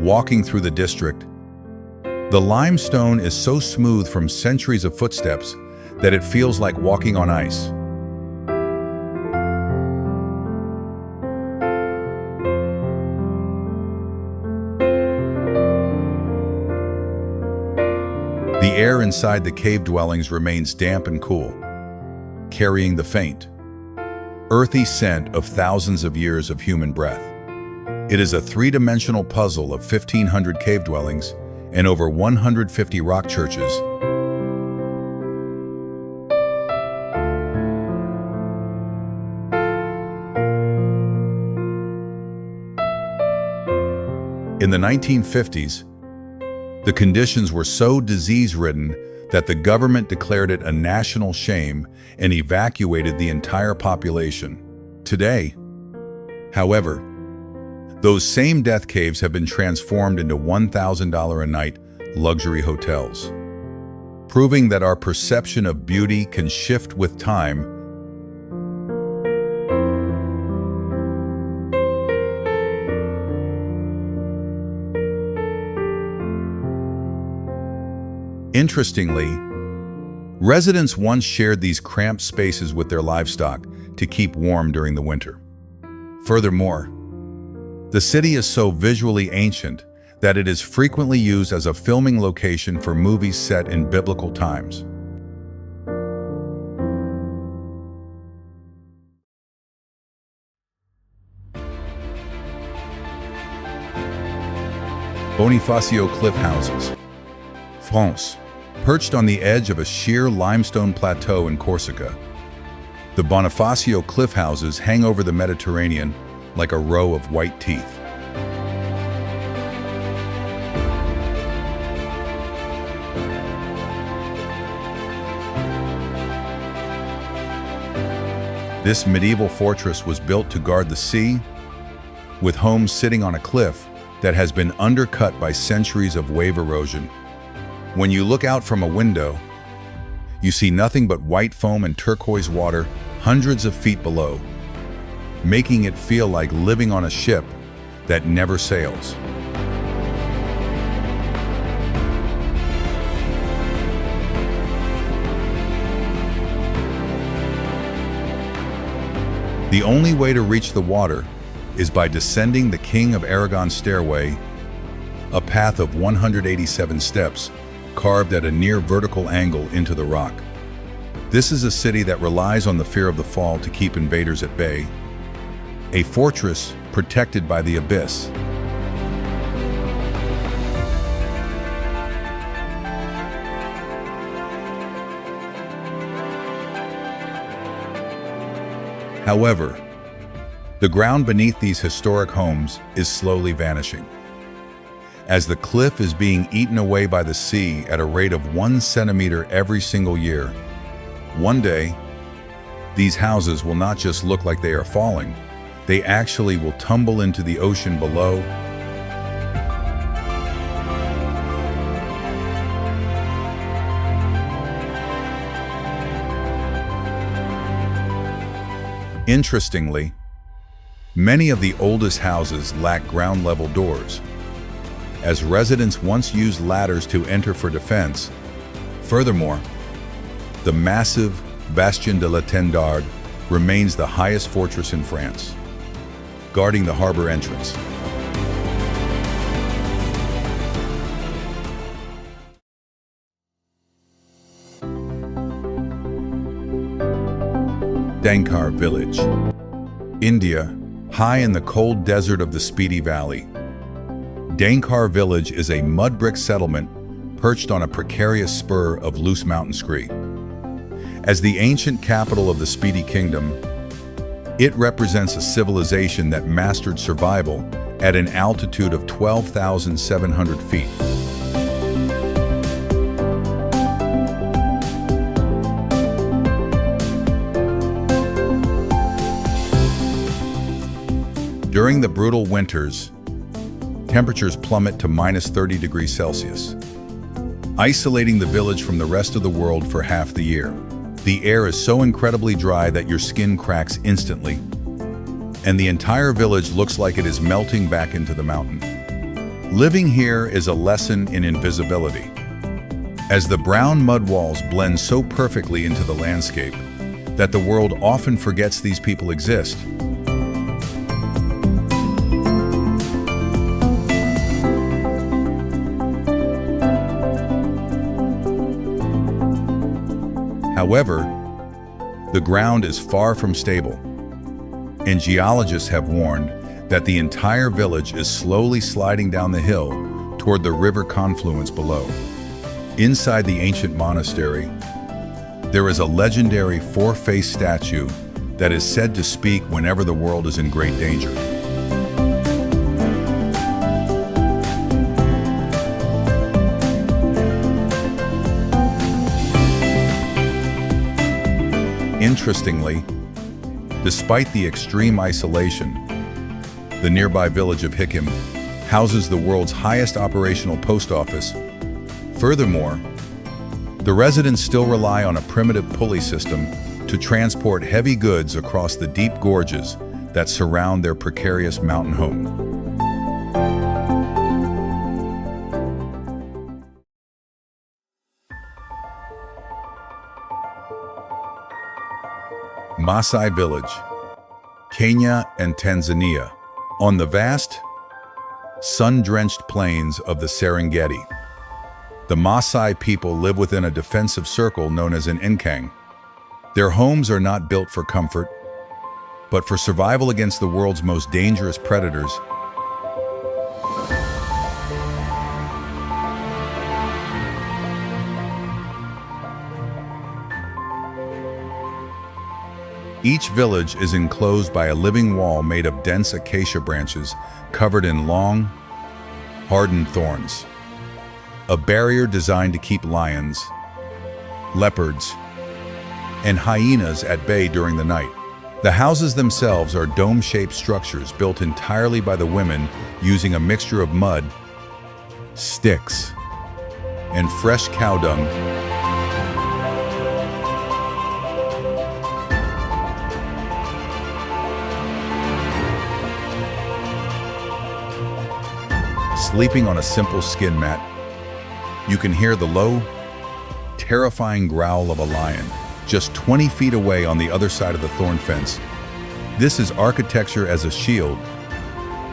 Walking through the district, the limestone is so smooth from centuries of footsteps that it feels like walking on ice. The air inside the cave dwellings remains damp and cool, carrying the faint, earthy scent of thousands of years of human breath. It is a three-dimensional puzzle of 1,500 cave dwellings and over 150 rock churches. In the 1950s, the conditions were so disease-ridden that the government declared it a national shame and evacuated the entire population. Today, however, those same death caves have been transformed into $1,000 a night luxury hotels, proving that our perception of beauty can shift with time. Interestingly, residents once shared these cramped spaces with their livestock to keep warm during the winter. Furthermore, the city is so visually ancient that it is frequently used as a filming location for movies set in biblical times. Bonifacio Cliff Houses, France. perched on the edge of a sheer limestone plateau in Corsica. The Bonifacio cliff houses hang over the Mediterranean like a row of white teeth. This medieval fortress was built to guard the sea, with homes sitting on a cliff that has been undercut by centuries of wave erosion. When you look out from a window, you see nothing but white foam and turquoise water hundreds of feet below, making it feel like living on a ship that never sails. The only way to reach the water is by descending the King of Aragon's stairway, a path of 187 steps carved at a near vertical angle into the rock. This is a city that relies on the fear of the fall to keep invaders at bay, a fortress protected by the abyss. However, the ground beneath these historic homes is slowly vanishing. As the cliff is being eaten away by the sea at a rate of 1 centimeter every single year, one day, these houses will not just look like they are falling, they actually will tumble into the ocean below. Interestingly, many of the oldest houses lack ground-level doors, as residents once used ladders to enter for defense. Furthermore, the massive Bastion de la Tendarde remains the highest fortress in France, guarding the harbor entrance. Dankar village, India, high in the cold desert of the Spiti Valley. Dankar village is a mud brick settlement perched on a precarious spur of loose mountain scree. As the ancient capital of the Spiti Kingdom, it represents a civilization that mastered survival at an altitude of 12,700 feet. During the brutal winters, temperatures plummet to minus 30 degrees Celsius, isolating the village from the rest of the world for half the year. The air is so incredibly dry that your skin cracks instantly, and the entire village looks like it is melting back into the mountain. Living here is a lesson in invisibility, as the brown mud walls blend so perfectly into the landscape that the world often forgets these people exist. However, the ground is far from stable, and geologists have warned that the entire village is slowly sliding down the hill toward the river confluence below. Inside the ancient monastery, there is a legendary four-faced statue that is said to speak whenever the world is in great danger. Interestingly, despite the extreme isolation, the nearby village of Hikim houses the world's highest operational post office. Furthermore, the residents still rely on a primitive pulley system to transport heavy goods across the deep gorges that surround their precarious mountain home. Maasai village, Kenya and Tanzania, on the vast, sun-drenched plains of the Serengeti. The Maasai people live within a defensive circle known as an enkang. Their homes are not built for comfort, but for survival against the world's most dangerous predators. Each village is enclosed by a living wall made of dense acacia branches covered in long, hardened thorns. A barrier designed to keep lions, leopards, and hyenas at bay during the night. The houses themselves are dome-shaped structures built entirely by the women using a mixture of mud, sticks, and fresh cow dung. Sleeping on a simple skin mat, you can hear the low, terrifying growl of a lion just 20 feet away on the other side of the thorn fence. This is architecture as a shield,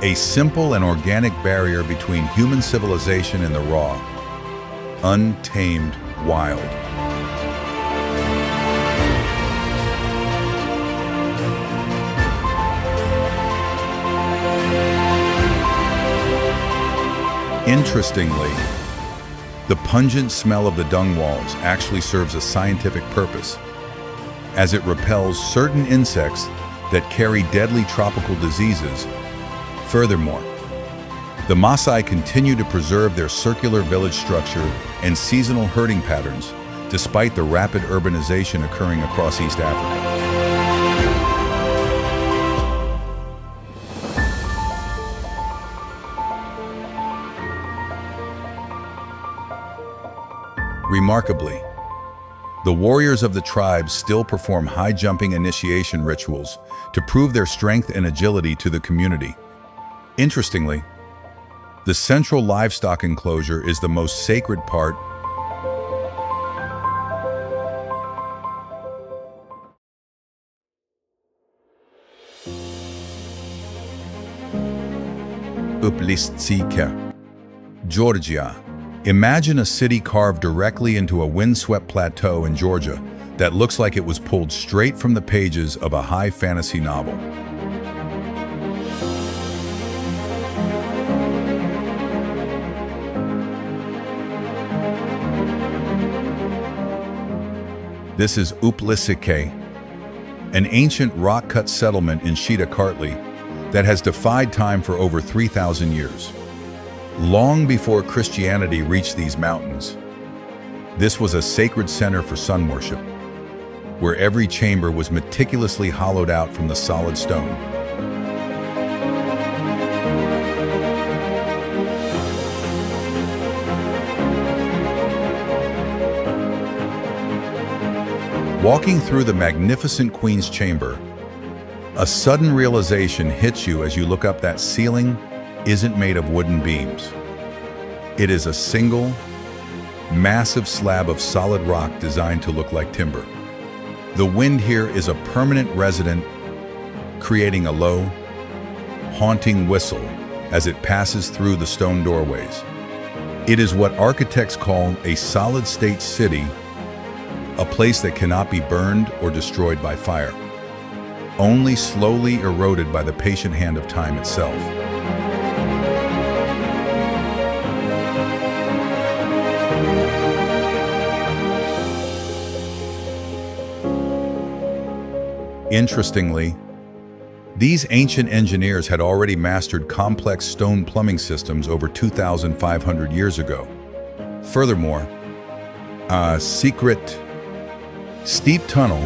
a simple and organic barrier between human civilization and the raw, untamed wild. Interestingly, the pungent smell of the dung walls actually serves a scientific purpose, as it repels certain insects that carry deadly tropical diseases. Furthermore, the Maasai continue to preserve their circular village structure and seasonal herding patterns, despite the rapid urbanization occurring across East Africa. Remarkably, the warriors of the tribes still perform high-jumping initiation rituals to prove their strength and agility to the community. Interestingly, the central livestock enclosure is the most sacred part. Uplistsikha, Georgia. Imagine a city carved directly into a windswept plateau in Georgia that looks like it was pulled straight from the pages of a high fantasy novel. This is Uplistsikha, an ancient rock-cut settlement in Shida Kartli that has defied time for over 3,000 years. Long before Christianity reached these mountains, this was a sacred center for sun worship, where every chamber was meticulously hollowed out from the solid stone. Walking through the magnificent Queen's Chamber, a sudden realization hits you as you look up. That ceiling isn't made of wooden beams. It is a single, massive slab of solid rock designed to look like timber. The wind here is a permanent resident, creating a low, haunting whistle as it passes through the stone doorways. It is what architects call a solid-state city, a place that cannot be burned or destroyed by fire, only slowly eroded by the patient hand of time itself. Interestingly, these ancient engineers had already mastered complex stone plumbing systems over 2,500 years ago. Furthermore, a secret, steep tunnel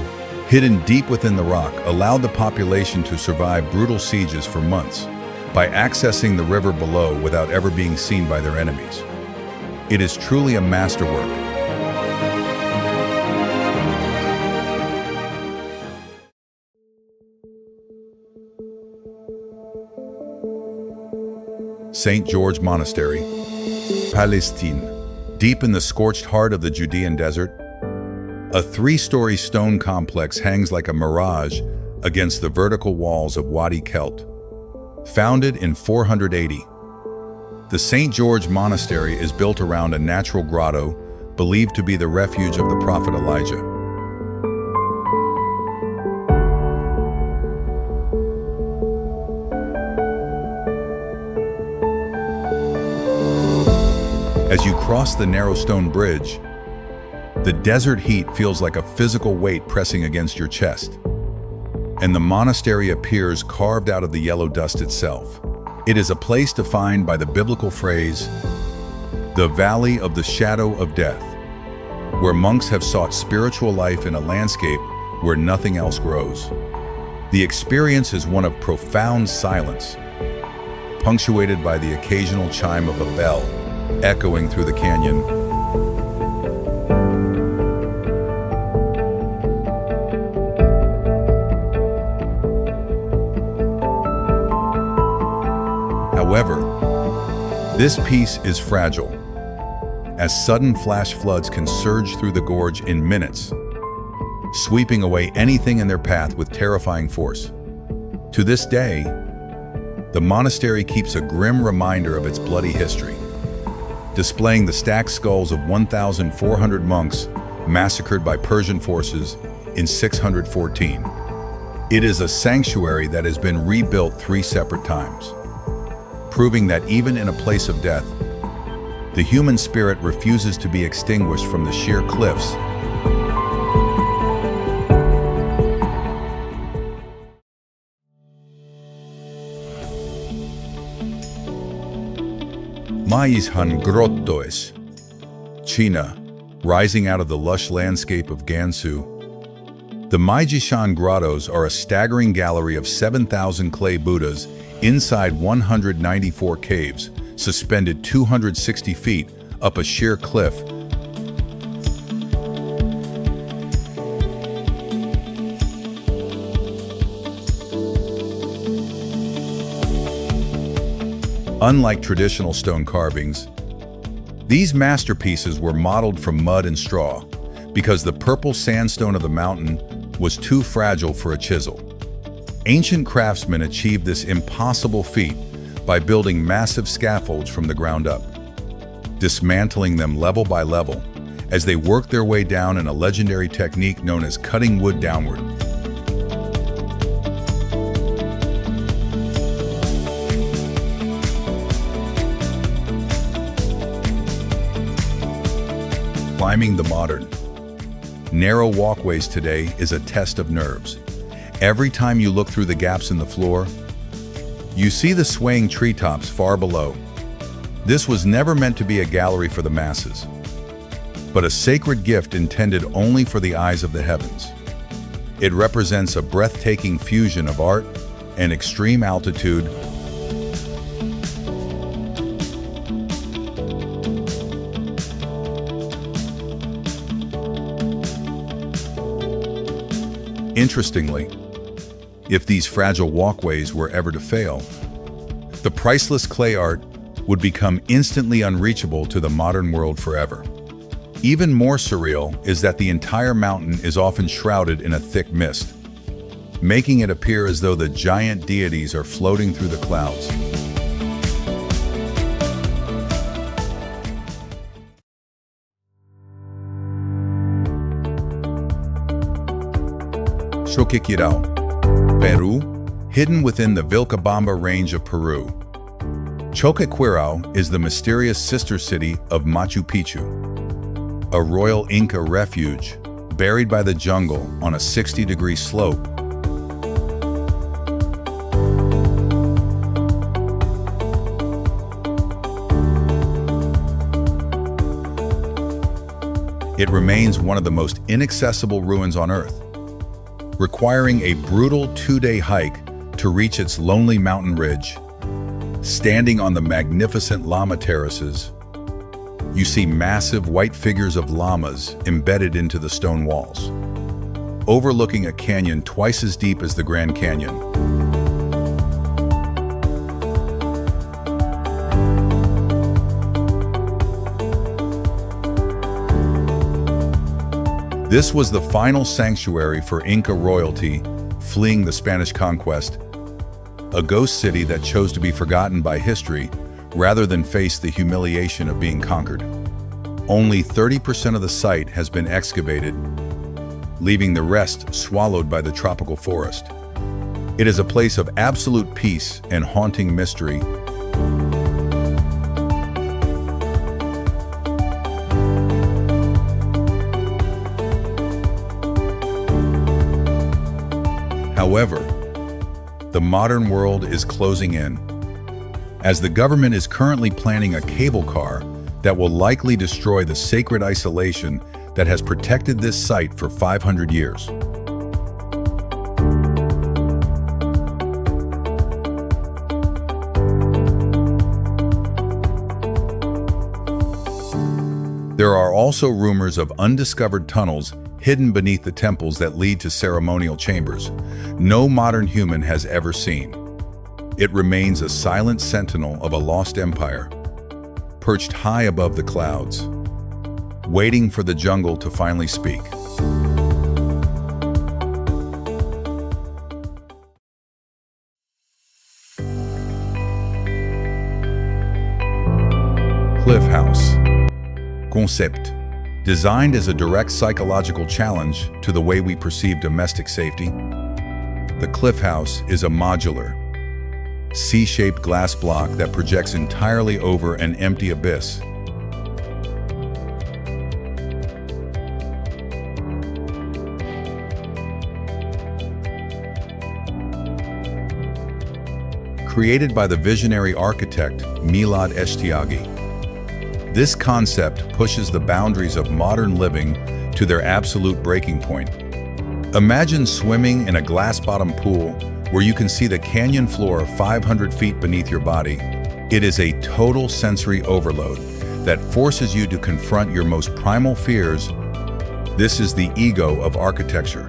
hidden deep within the rock allowed the population to survive brutal sieges for months by accessing the river below without ever being seen by their enemies. It is truly a masterwork. St. George Monastery, Palestine. Deep in the scorched heart of the Judean desert, a three-story stone complex hangs like a mirage against the vertical walls of Wadi Kelt. Founded in 480, the St. George Monastery is built around a natural grotto believed to be the refuge of the prophet Elijah. As you cross the narrow stone bridge, the desert heat feels like a physical weight pressing against your chest. and the monastery appears carved out of the yellow dust itself. It is a place defined by the biblical phrase, the valley of the shadow of death, where monks have sought spiritual life in a landscape where nothing else grows. The experience is one of profound silence, punctuated by the occasional chime of a bell echoing through the canyon. However, this peace is fragile, as sudden flash floods can surge through the gorge in minutes, sweeping away anything in their path with terrifying force. To this day, the monastery keeps a grim reminder of its bloody history, displaying the stacked skulls of 1,400 monks massacred by Persian forces in 614. It is a sanctuary that has been rebuilt 3 separate times, proving that even in a place of death, the human spirit refuses to be extinguished from the sheer cliffs. Maizhan Grottoes, China, rising out of the lush landscape of Gansu. The Maijishan Grottos are a staggering gallery of 7,000 clay Buddhas inside 194 caves, suspended 260 feet up a sheer cliff. Unlike traditional stone carvings, these masterpieces were modeled from mud and straw because the purple sandstone of the mountain was too fragile for a chisel. Ancient craftsmen achieved this impossible feat by building massive scaffolds from the ground up, dismantling them level by level as they worked their way down in a legendary technique known as cutting wood downward. Climbing the modern, narrow walkways today is a test of nerves. Every time you look through the gaps in the floor, you see the swaying treetops far below. This was never meant to be a gallery for the masses, but a sacred gift intended only for the eyes of the heavens. It represents a breathtaking fusion of art and extreme altitude. Interestingly, if these fragile walkways were ever to fail, the priceless clay art would become instantly unreachable to the modern world forever. Even more surreal is that the entire mountain is often shrouded in a thick mist, making it appear as though the giant deities are floating through the clouds. Choquequirao, Peru, hidden within the Vilcabamba range of Peru. Choquequirao is the mysterious sister city of Machu Picchu, a royal Inca refuge buried by the jungle on a 60-degree slope. It remains one of the most inaccessible ruins on Earth, requiring a brutal 2-day hike to reach its lonely mountain ridge. Standing on the magnificent llama terraces, you see massive white figures of llamas embedded into the stone walls, overlooking a canyon twice as deep as the Grand Canyon. This was the final sanctuary for Inca royalty fleeing the Spanish conquest, a ghost city that chose to be forgotten by history rather than face the humiliation of being conquered. Only 30% of the site has been excavated, leaving the rest swallowed by the tropical forest. It is a place of absolute peace and haunting mystery. However, the modern world is closing in, as the government is currently planning a cable car that will likely destroy the sacred isolation that has protected this site for 500 years. There are also rumors of undiscovered tunnels hidden beneath the temples that lead to ceremonial chambers no modern human has ever seen. It remains a silent sentinel of a lost empire, perched high above the clouds, waiting for the jungle to finally speak. Cliff House Concept. Designed as a direct psychological challenge to the way we perceive domestic safety, the Cliff House is a modular, C-shaped glass block that projects entirely over an empty abyss. Created by the visionary architect Milad Eshtiagi, this concept pushes the boundaries of modern living to their absolute breaking point. Imagine swimming in a glass-bottom pool where you can see the canyon floor 500 feet beneath your body. It is a total sensory overload that forces you to confront your most primal fears. This is the ego of architecture,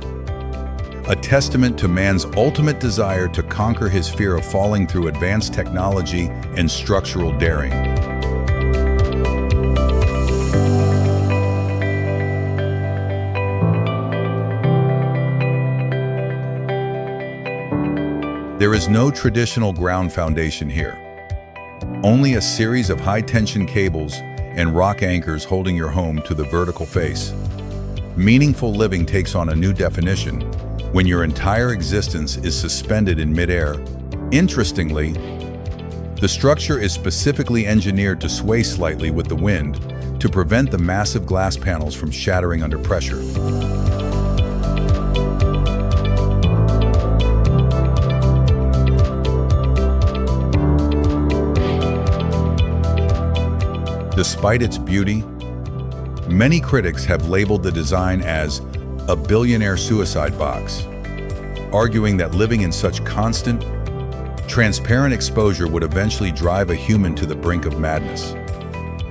a testament to man's ultimate desire to conquer his fear of falling through advanced technology and structural daring. There is no traditional ground foundation here. Only a series of high-tension cables and rock anchors holding your home to the vertical face. Meaningful living takes on a new definition when your entire existence is suspended in midair. Interestingly, the structure is specifically engineered to sway slightly with the wind to prevent the massive glass panels from shattering under pressure. Despite its beauty, many critics have labeled the design as a billionaire suicide box, arguing that living in such constant, transparent exposure would eventually drive a human to the brink of madness.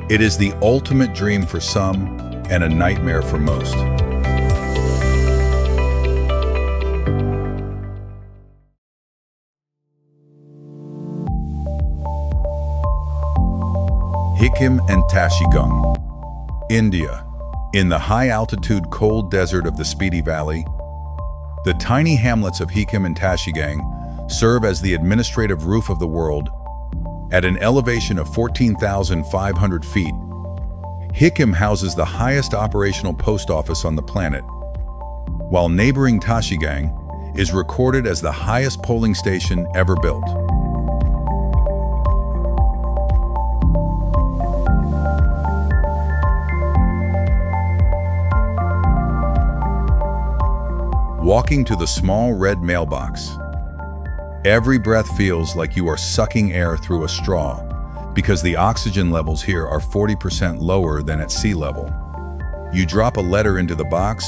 It is the ultimate dream for some and a nightmare for most. Sikkim and Tashigung, India. In the high-altitude cold desert of the Spiti Valley, the tiny hamlets of Sikkim and Tashigung serve as the administrative roof of the world. At an elevation of 14,500 feet, Sikkim houses the highest operational post office on the planet, while neighboring Tashigung is recorded as the highest polling station ever built. Walking to the small red mailbox, every breath feels like you are sucking air through a straw because the oxygen levels here are 40% lower than at sea level. You drop a letter into the box,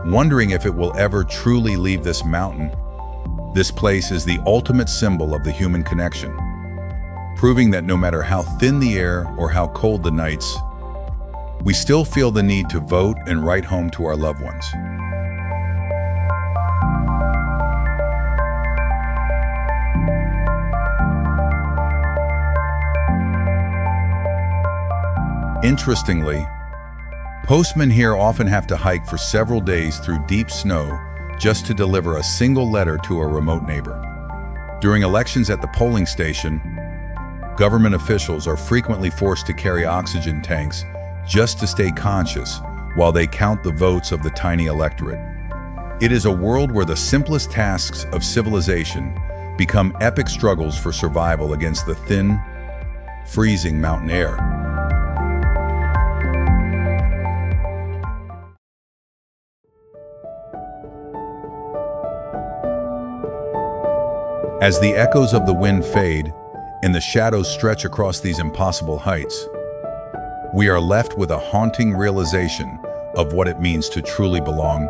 wondering if it will ever truly leave this mountain. This place is the ultimate symbol of the human connection, proving that no matter how thin the air or how cold the nights, we still feel the need to vote and write home to our loved ones. Interestingly, postmen here often have to hike for several days through deep snow just to deliver a single letter to a remote neighbor. During elections at the polling station, government officials are frequently forced to carry oxygen tanks just to stay conscious while they count the votes of the tiny electorate. It is a world where the simplest tasks of civilization become epic struggles for survival against the thin, freezing mountain air. As the echoes of the wind fade and the shadows stretch across these impossible heights, we are left with a haunting realization of what it means to truly belong.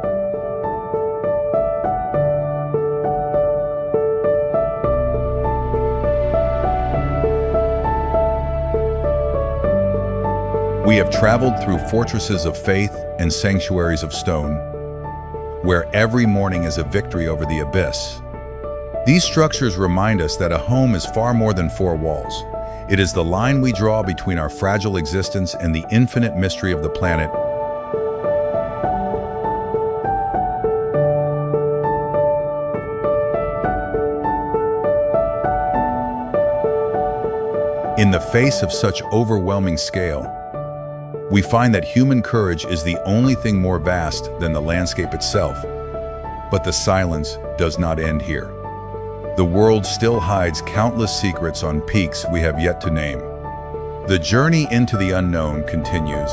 We have traveled through fortresses of faith and sanctuaries of stone, where every morning is a victory over the abyss. These structures remind us that a home is far more than four walls. It is the line we draw between our fragile existence and the infinite mystery of the planet. In the face of such overwhelming scale, we find that human courage is the only thing more vast than the landscape itself. But the silence does not end here. The world still hides countless secrets on peaks we have yet to name. The journey into the unknown continues.